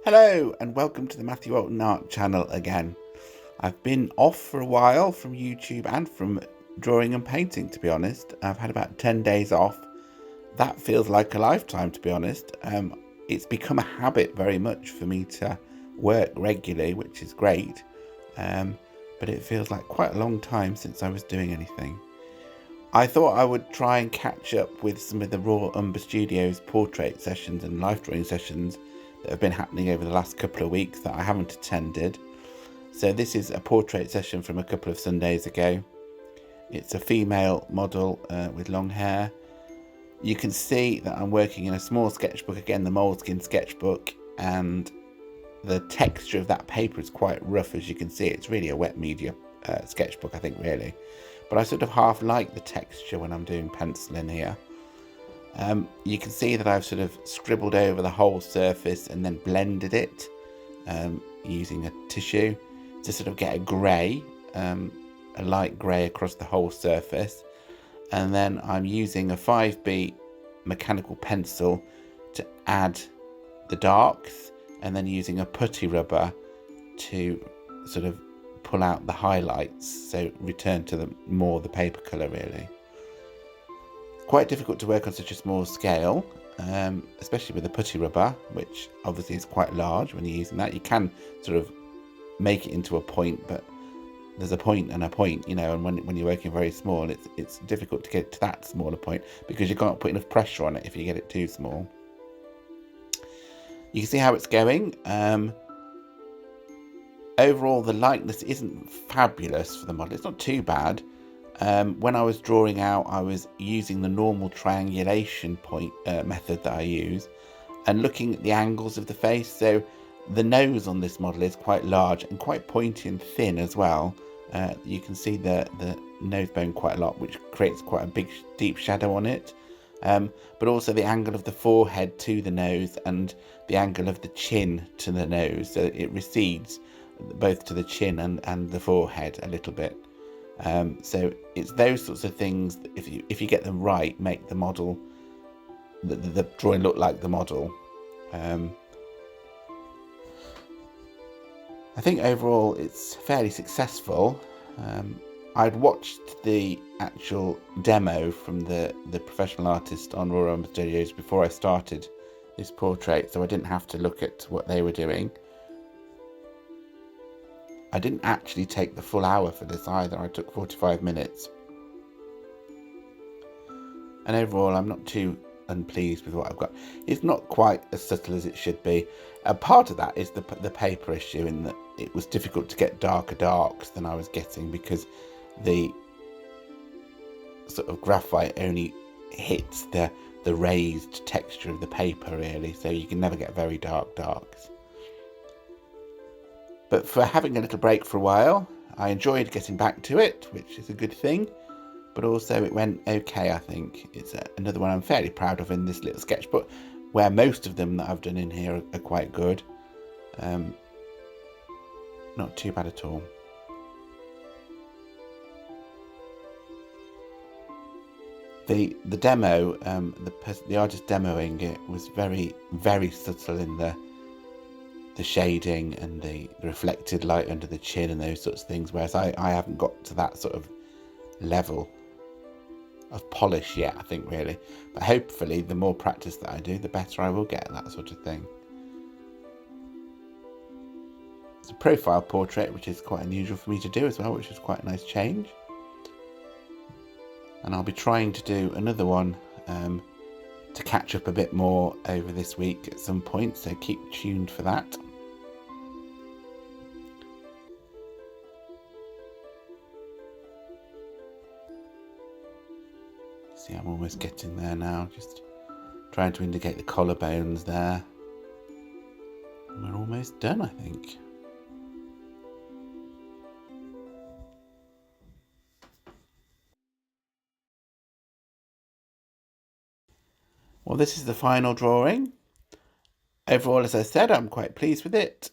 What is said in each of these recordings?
Hello and welcome to the Matthew Alton Art channel again. I've been off for a while from YouTube and from drawing and painting, to be honest. I've had about 10 days off. That feels like a lifetime, to be honest. It's become a habit very much for me to work regularly, which is great. But it feels like quite a long time since I was doing anything. I thought I would try and catch up with some of the Raw Umber Studios portrait sessions and life drawing sessions that have been happening over the last couple of weeks that I haven't attended. So this is a portrait session from a couple of Sundays ago. It's a female model with long hair. You can see that I'm working in a small sketchbook, again the Moleskin sketchbook, and the texture of that paper is quite rough, as you can see. It's really a wet media sketchbook, I think, really. But I sort of half like the texture when I'm doing penciling here. You can see that I've sort of scribbled over the whole surface and then blended it using a tissue to sort of get a grey, a light grey across the whole surface. And then I'm using a 5B mechanical pencil to add the darks, and then using a putty rubber to sort of pull out the highlights, so return to the paper colour really. Quite difficult to work on such a small scale, especially with the putty rubber, which obviously is quite large when you're using that. You can sort of make it into a point, but there's a point and a point, and when you're working very small, it's difficult to get to that smaller point because you can't put enough pressure on it if you get it too small. You can see how it's going. Overall, the likeness isn't fabulous for the model. It's not too bad. When I was drawing out, I was using the normal triangulation point method that I use and looking at the angles of the face. So the nose on this model is quite large and quite pointy and thin as well. You can see the nose bone quite a lot, which creates quite a big deep shadow on it. But also the angle of the forehead to the nose and the angle of the chin to the nose. So it recedes both to the chin and the forehead a little bit. So it's those sorts of things that if you get them right, make the model, the drawing look like the model. I think overall it's fairly successful. I'd watched the actual demo from the professional artist on Raw Umber Studios before I started this portrait, so I didn't have to look at what they were doing. I didn't actually take the full hour for this either. I took 45 minutes. And overall, I'm not too unpleased with what I've got. It's not quite as subtle as it should be. Part of that is the paper issue, in that it was difficult to get darker darks than I was getting because the sort of graphite only hits the raised texture of the paper really, so you can never get very dark darks. But for having a little break for a while, I enjoyed getting back to it, which is a good thing. But also it went okay, I think. It's another one I'm fairly proud of in this little sketchbook, where most of them that I've done in here are quite good. Not too bad at all. The demo, the artist demoing it was very, very subtle in the shading and the reflected light under the chin and those sorts of things, whereas I haven't got to that sort of level of polish yet, I think, really. But hopefully the more practice that I do, the better I will get at that sort of thing. It's a profile portrait, which is quite unusual for me to do as well, which is quite a nice change. And I'll be trying to do another one to catch up a bit more over this week at some point, so keep tuned for that. See, I'm almost getting there now, just trying to indicate the collarbones there. And we're almost done, I think. Well, this is the final drawing. Overall, as I said, I'm quite pleased with it.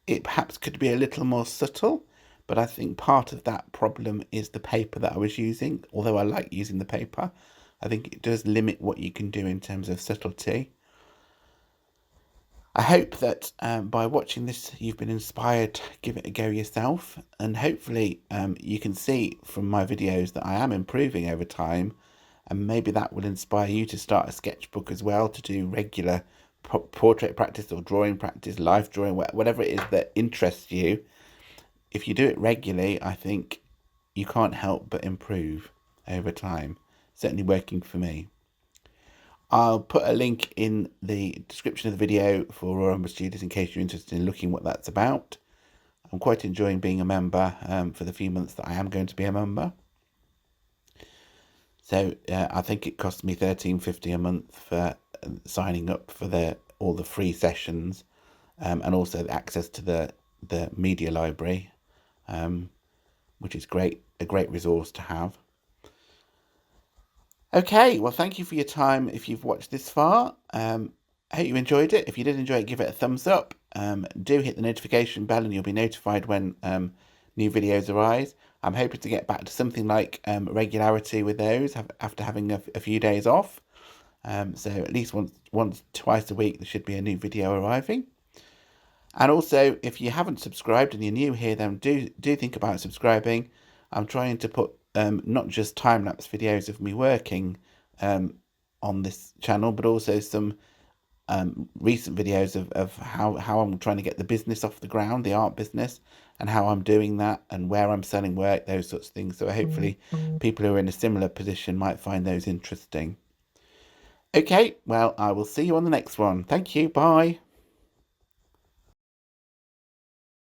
It perhaps could be a little more subtle, but I think part of that problem is the paper that I was using. Although I like using the paper, I think it does limit what you can do in terms of subtlety. I hope that by watching this you've been inspired to give it a go yourself, and hopefully you can see from my videos that I am improving over time, and maybe that will inspire you to start a sketchbook as well, to do regular portrait practice or drawing practice, life drawing, whatever it is that interests you. If you do it regularly, I think you can't help but improve over time. Certainly working for me. I'll put a link in the description of the video for Raw Umber Studios in case you're interested in looking what that's about. I'm quite enjoying being a member for the few months that I am going to be a member. So I think it costs me $13.50 a month for signing up for all the free sessions, and also the access to the media library, which is a great resource to have. Okay, well, thank you for your time if you've watched this far. I hope you enjoyed it. If you did enjoy it, give it a thumbs up. Do hit the notification bell and you'll be notified when new videos arise. I'm hoping to get back to something like regularity with those after having a few days off. So at least twice a week there should be a new video arriving. And also, if you haven't subscribed and you're new here, then do think about subscribing. I'm trying to put not just time-lapse videos of me working on this channel, but also some recent videos of how I'm trying to get the business off the ground, the art business, and how I'm doing that and where I'm selling work, those sorts of things. So hopefully people who are in a similar position might find those interesting. Okay, well, I will see you on the next one. Thank you. Bye.